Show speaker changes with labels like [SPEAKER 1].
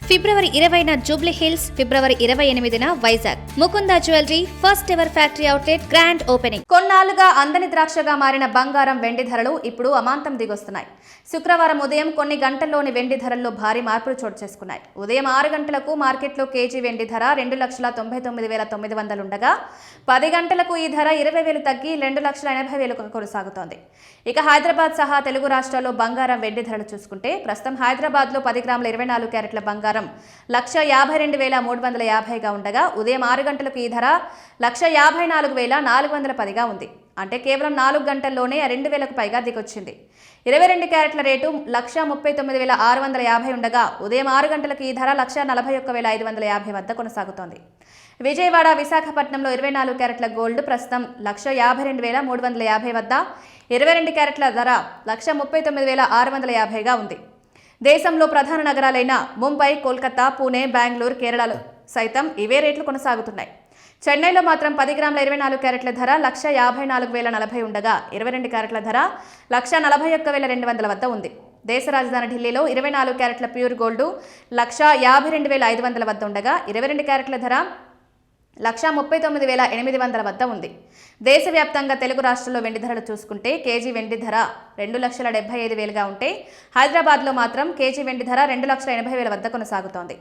[SPEAKER 1] ఫిబ్రవరి 20న జూబ్లీ హిల్స్, ఫిబ్రవరి 28న Vizag. Mukunda jewellery first ever factory outlet grand opening. కొన్నాళ్లుగా అందని ద్రాక్షగా మారిన బంగారం, వెండి ధరలు ఇప్పుడు అమాంతం దిగొస్తున్నాయి. శుక్రవారం ఉదయం కొన్ని గంటల్లోని వెండి ధరల్లో భారీ మార్పులు చోటు చేసుకున్నాయి. ఉదయం 6 గంటలకు మార్కెట్లో కేజీ వెండి ధర 2,99,900 ఉండగా 10 గంటలకు ఈ ధర 20,000 తగ్గి 2,80,000 కొనసాగుతోంది. ఇక హైదరాబాద్ సహా తెలుగు రాష్ట్రాల్లో బంగారం, వెండి ధరలు చూసుకుంటే ప్రస్తుతం హైదరాబాద్లో 10 గ్రాముల 24 క్యారెట్ల బంగారం 1,52,350గా ఉండగా ఉదయం 6 గంటలకు ఈ ధర 1,54,410గా ఉంది. అంటే కేవలం 4 గంటల్లోనే 2,000కు పైగా దిగొచ్చింది. 22 క్యారెట్ల రేటు 1,39,650 ఉండగా ఉదయం 6 గంటలకు ఈ ధర 1,41,550 వద్ద కొనసాగుతోంది. విజయవాడ, విశాఖపట్నంలో 24 క్యారెట్ల గోల్డ్ ప్రస్తుతం 1,52,350 వద్ద, 22 క్యారెట్ల ధర 1,39,650గా ఉంది. దేశంలో ప్రధాన నగరాలైన ముంబై, కోల్కతా, పూణే, బెంగళూరు, కేరళలో సైతం ఇవే రేట్లు కొనసాగుతున్నాయి. చెన్నైలో మాత్రం 10 గ్రాముల 24 క్యారెట్ల ధర 1,54,040 ఉండగా 22 క్యారెట్ల ధర 1,41,200 వద్ద ఉంది. దేశ రాజధాని ఢిల్లీలో 24 క్యారెట్ల ప్యూర్ గోల్డ్ 1,52,500 వద్ద ఉండగా 22 క్యారెట్ల ధర 1,39,800 వద్ద ఉంది. దేశవ్యాప్తంగా తెలుగు రాష్ట్రాల్లో వెండి ధరలు చూసుకుంటే కేజీ వెండి ధర 2,75,000గా ఉంటే హైదరాబాద్లో మాత్రం కేజీ వెండి ధర 2,80,000 వద్ద కొనసాగుతోంది.